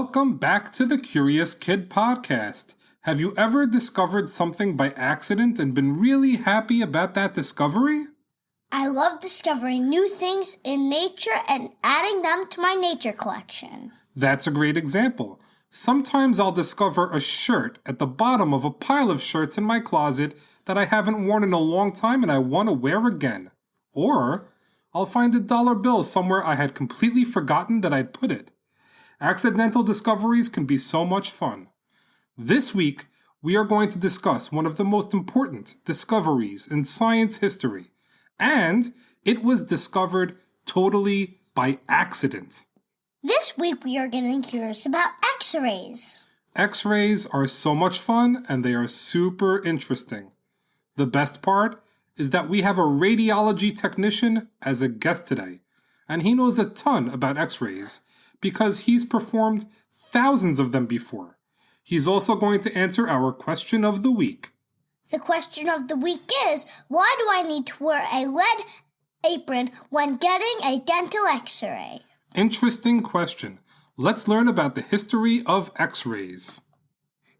Welcome back to the Curious Kid podcast. Have you ever discovered something by accident and been really happy about that discovery? I love discovering new things in nature and adding them to my nature collection. That's a great example. Sometimes I'll discover a shirt at the bottom of a pile of shirts in my closet that I haven't worn in a long time and I want to wear again. Or I'll find a dollar bill somewhere I had completely forgotten that I'd put it. Accidental discoveries can be so much fun. This week, we are going to discuss one of the most important discoveries in science history, and it was discovered totally by accident. This week we are getting curious about X-rays. X-rays are so much fun and they are super interesting. The best part is that we have a radiology technician as a guest today, and he knows a ton about X-rays because he's performed thousands of them before. He's also going to answer our question of the week. The question of the week is, why do I need to wear a lead apron when getting a dental X-ray? Interesting question. Let's learn about the history of X-rays.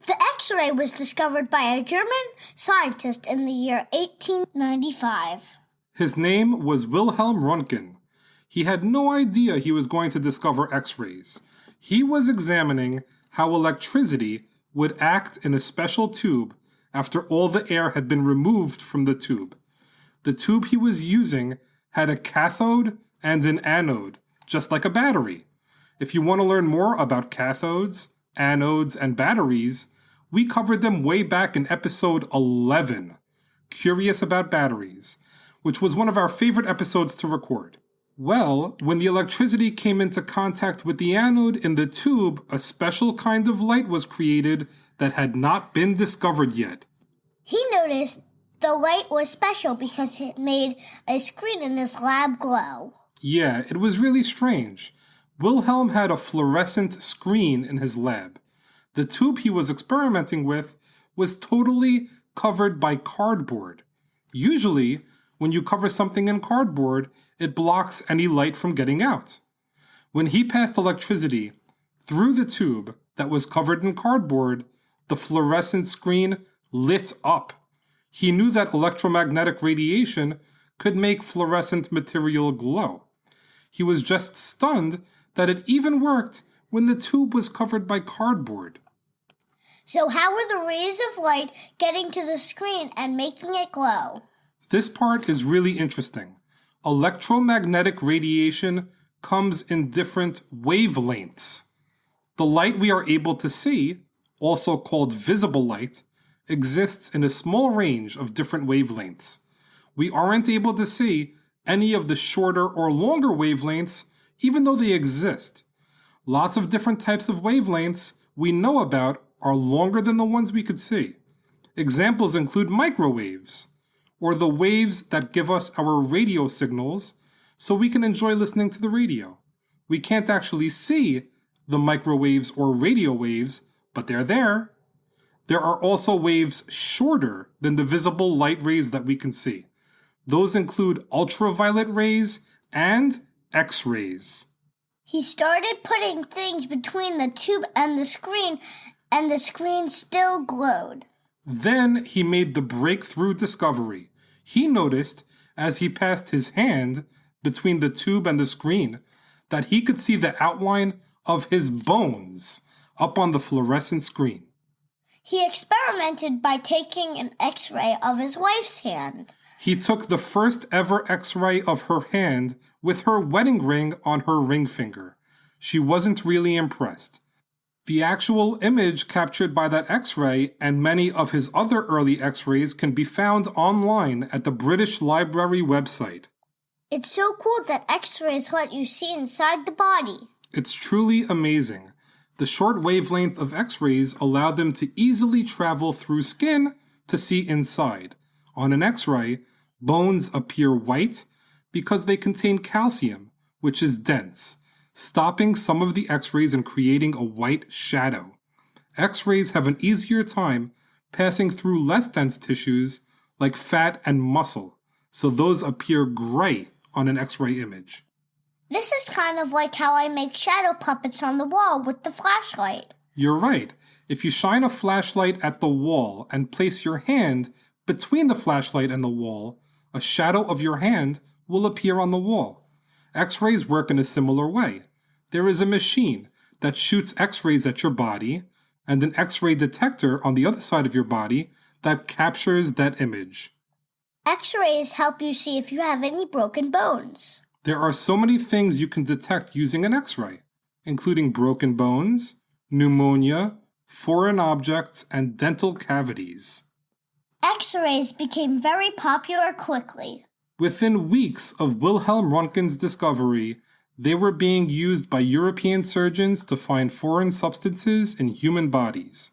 The X-ray was discovered by a German scientist in the year 1895. His name was Wilhelm Röntgen. He had no idea he was going to discover X-rays. He was examining how electricity would act in a special tube after all the air had been removed from the tube. The tube he was using had a cathode and an anode, just like a battery. If you want to learn more about cathodes, anodes, and batteries, we covered them way back in episode 11, Curious About Batteries, which was one of our favorite episodes to record. Well, when the electricity came into contact with the anode in the tube, a special kind of light was created that had not been discovered yet. He noticed the light was special because it made a screen in his lab glow. Yeah, it was really strange. Wilhelm had a fluorescent screen in his lab. The tube he was experimenting with was totally covered by cardboard. Usually, when you cover something in cardboard, it blocks any light from getting out. When he passed electricity through the tube that was covered in cardboard, the fluorescent screen lit up. He knew that electromagnetic radiation could make fluorescent material glow. He was just stunned that it even worked when the tube was covered by cardboard. So how were the rays of light getting to the screen and making it glow? This part is really interesting. Electromagnetic radiation comes in different wavelengths. The light we are able to see, also called visible light, exists in a small range of different wavelengths. We aren't able to see any of the shorter or longer wavelengths, even though they exist. Lots of different types of wavelengths we know about are longer than the ones we could see. Examples include microwaves, or the waves that give us our radio signals so we can enjoy listening to the radio. We can't actually see the microwaves or radio waves, but they're there. There are also waves shorter than the visible light rays that we can see. Those include ultraviolet rays and X-rays. He started putting things between the tube and the screen still glowed. Then he made the breakthrough discovery. He noticed, as he passed his hand between the tube and the screen, that he could see the outline of his bones up on the fluorescent screen. He experimented by taking an X-ray of his wife's hand. He took the first ever X-ray of her hand with her wedding ring on her ring finger. She wasn't really impressed. The actual image captured by that X-ray and many of his other early X-rays can be found online at the British Library website. It's so cool that X-ray is what you see inside the body. It's truly amazing. The short wavelength of X-rays allow them to easily travel through skin to see inside. On an X-ray, bones appear white because they contain calcium, which is dense, stopping some of the X-rays and creating a white shadow. X-rays have an easier time passing through less dense tissues like fat and muscle, so those appear gray on an X-ray image. This is kind of like how I make shadow puppets on the wall with the flashlight. You're right. If you shine a flashlight at the wall and place your hand between the flashlight and the wall, a shadow of your hand will appear on the wall. X-rays work in a similar way. There is a machine that shoots X-rays at your body and an X-ray detector on the other side of your body that captures that image. X-rays help you see if you have any broken bones. There are so many things you can detect using an X-ray, including broken bones, pneumonia, foreign objects, and dental cavities. X-rays became very popular quickly. Within weeks of Wilhelm Röntgen's discovery, they were being used by European surgeons to find foreign substances in human bodies.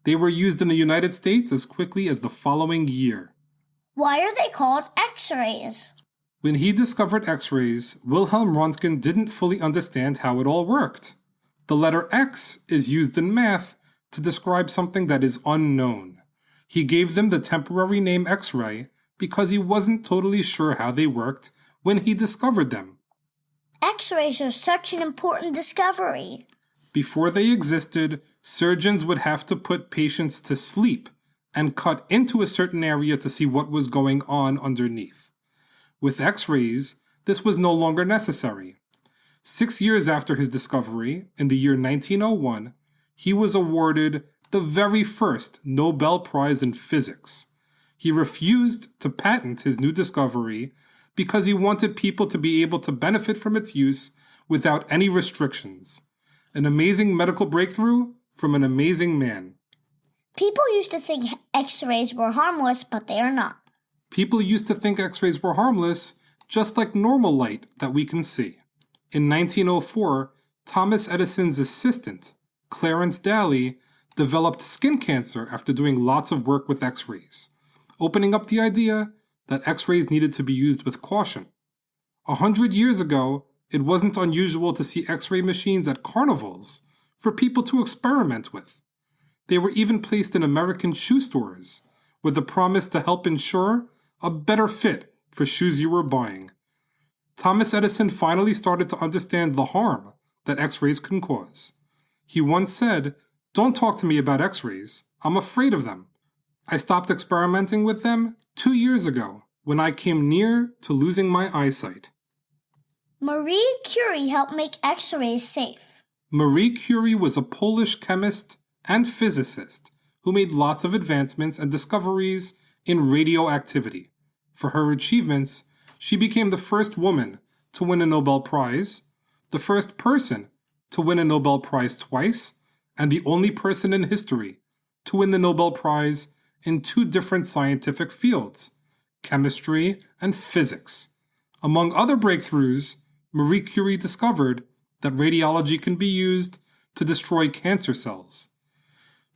They were used in the United States as quickly as the following year. Why are they called X-rays? When he discovered X-rays, Wilhelm Röntgen didn't fully understand how it all worked. The letter X is used in math to describe something that is unknown. He gave them the temporary name X-ray because he wasn't totally sure how they worked when he discovered them. X-rays are such an important discovery. Before they existed, surgeons would have to put patients to sleep and cut into a certain area to see what was going on underneath. With X-rays, this was no longer necessary. 6 years after his discovery, in the year 1901, he was awarded the very first Nobel Prize in Physics. He refused to patent his new discovery because he wanted people to be able to benefit from its use without any restrictions. An amazing medical breakthrough from an amazing man. People used to think X-rays were harmless, but they are not. People used to think X-rays were harmless, just like normal light that we can see. In 1904, Thomas Edison's assistant, Clarence Daly, developed skin cancer after doing lots of work with X-rays, opening up the idea that X-rays needed to be used with caution. 100 years ago, it wasn't unusual to see X-ray machines at carnivals for people to experiment with. They were even placed in American shoe stores with the promise to help ensure a better fit for shoes you were buying. Thomas Edison finally started to understand the harm that X-rays can cause. He once said, "Don't talk to me about X-rays. I'm afraid of them. I stopped experimenting with them 2 years ago when I came near to losing my eyesight." Marie Curie helped make X-rays safe. Marie Curie was a Polish chemist and physicist who made lots of advancements and discoveries in radioactivity. For her achievements, she became the first woman to win a Nobel Prize, the first person to win a Nobel Prize twice, and the only person in history to win the Nobel Prize in 2 different scientific fields, chemistry and physics. Among other breakthroughs, Marie Curie discovered that radiology can be used to destroy cancer cells.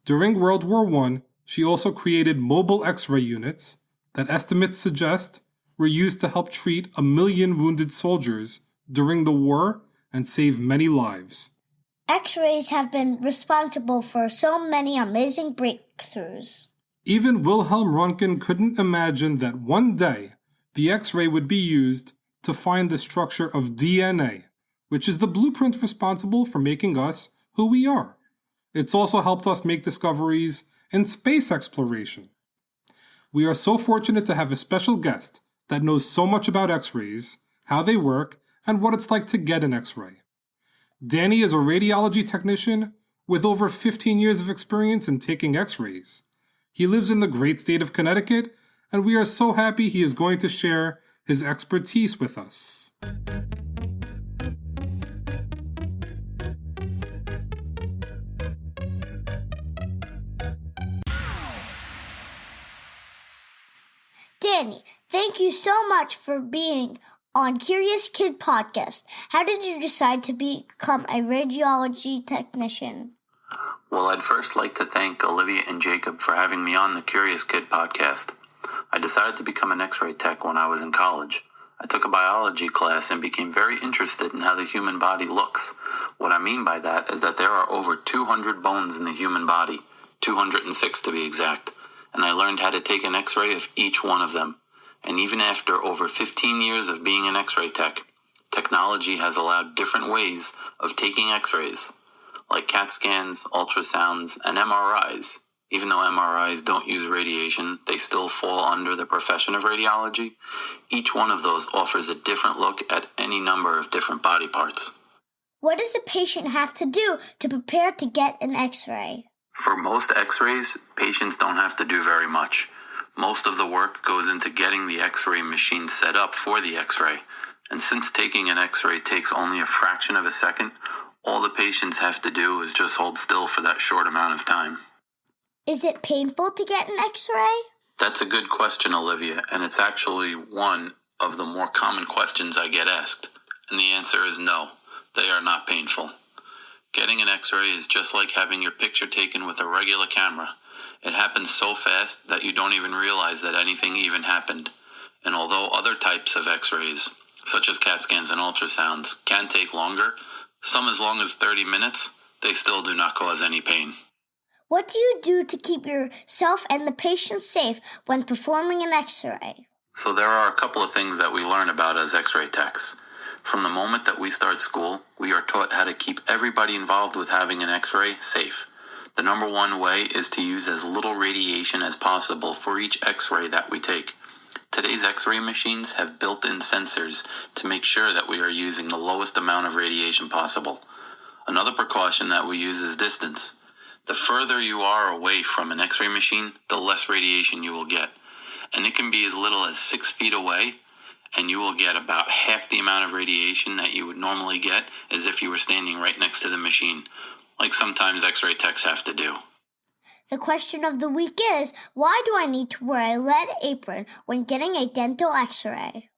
During World War I, she also created mobile X-ray units that estimates suggest were used to help treat 1 million wounded soldiers during the war and save many lives. X-rays have been responsible for so many amazing breakthroughs. Even Wilhelm Röntgen couldn't imagine that one day the X-ray would be used to find the structure of DNA, which is the blueprint responsible for making us who we are. It's also helped us make discoveries in space exploration. We are so fortunate to have a special guest that knows so much about X-rays, how they work, and what it's like to get an X-ray. Danny is a radiology technician with over 15 years of experience in taking X-rays. He lives in the great state of Connecticut, and we are so happy he is going to share his expertise with us. Danny, thank you so much for being on Curious Kid Podcast. How did you decide to become a radiology technician? Well, I'd first like to thank Olivia and Jacob for having me on the Curious Kid Podcast. I decided to become an X-ray tech when I was in college. I took a biology class and became very interested in how the human body looks. What I mean by that is that there are over 200 bones in the human body, 206 to be exact, and I learned how to take an X-ray of each one of them. And even after over 15 years of being an X-ray tech, technology has allowed different ways of taking x-rays, like CAT scans, ultrasounds, and MRIs. Even though MRIs don't use radiation, they still fall under the profession of radiology. Each one of those offers a different look at any number of different body parts. What does a patient have to do to prepare to get an x-ray? For most x-rays, patients don't have to do very much. Most of the work goes into getting the x-ray machine set up for the x-ray. And since taking an x-ray takes only a fraction of a second, all the patients have to do is just hold still for that short amount of time. Is it painful to get an x-ray? That's a good question, Olivia, and it's actually one of the more common questions I get asked. And the answer is no, they are not painful. Getting an x-ray is just like having your picture taken with a regular camera. It happens so fast that you don't even realize that anything even happened. And although other types of x-rays, such as CAT scans and ultrasounds, can take longer, some as long as 30 minutes, they still do not cause any pain. What do you do to keep yourself and the patient safe when performing an x-ray? So there are a couple of things that we learn about as x-ray techs. From the moment that we start school, we are taught how to keep everybody involved with having an x-ray safe. The number one way is to use as little radiation as possible for each x-ray that we take. Today's x-ray machines have built-in sensors to make sure that we are using the lowest amount of radiation possible. Another precaution that we use is distance. The further you are away from an x-ray machine, the less radiation you will get. And it can be as little as 6 feet away, and you will get about half the amount of radiation that you would normally get as if you were standing right next to the machine, like sometimes x-ray techs have to do. The question of the week is, why do I need to wear a lead apron when getting a dental x-ray?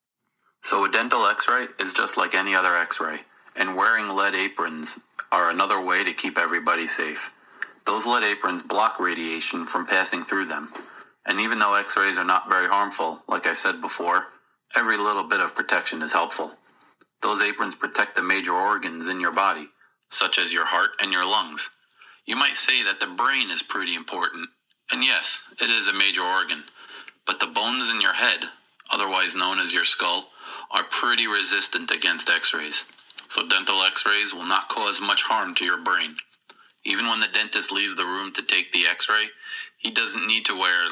So a dental x-ray is just like any other x-ray, and wearing lead aprons are another way to keep everybody safe. Those lead aprons block radiation from passing through them. And even though x-rays are not very harmful, like I said before, every little bit of protection is helpful. Those aprons protect the major organs in your body, such as your heart and your lungs. You might say that the brain is pretty important, and yes, it is a major organ, but the bones in your head, otherwise known as your skull, are pretty resistant against x-rays. So dental x-rays will not cause much harm to your brain. Even when the dentist leaves the room to take the x-ray, he doesn't need to wear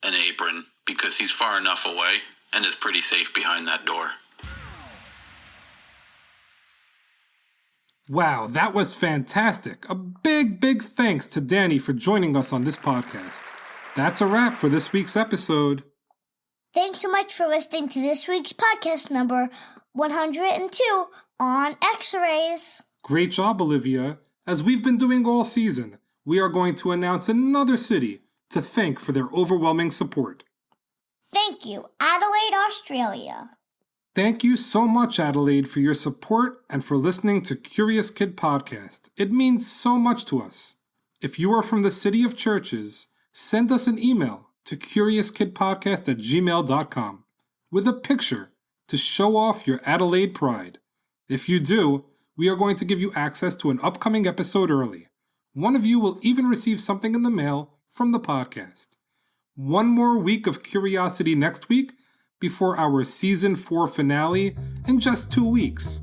an apron because he's far enough away and is pretty safe behind that door. Wow, that was fantastic. A big thanks to Danny for joining us on this podcast. That's a wrap for this week's episode. Thanks so much for listening to this week's podcast number 102 on x-rays. Great job, Olivia. As we've been doing all season, we are going to announce another city to thank for their overwhelming support. Thank you, Adelaide, Australia. Thank you so much, Adelaide, for your support and for listening to Curious Kid Podcast. It means so much to us. If you are from the City of Churches, send us an email to CuriousKidPodcast@gmail.com with a picture to show off your Adelaide pride. If you do, we are going to give you access to an upcoming episode early. One of you will even receive something in the mail from the podcast. One more week of curiosity next week before our Season 4 finale in just 2 weeks.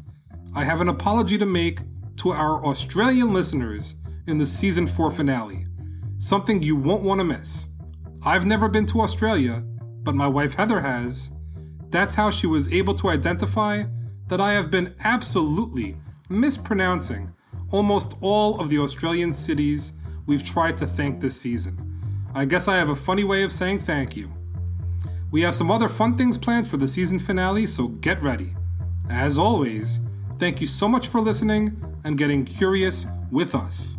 I have an apology to make to our Australian listeners in the Season 4 finale. Something you won't want to miss. I've never been to Australia, but my wife Heather has. That's how she was able to identify that I have been absolutely mispronouncing almost all of the Australian cities we've tried to thank this season. I guess I have a funny way of saying thank you. We have some other fun things planned for the season finale, so get ready. As always, thank you so much for listening and getting curious with us.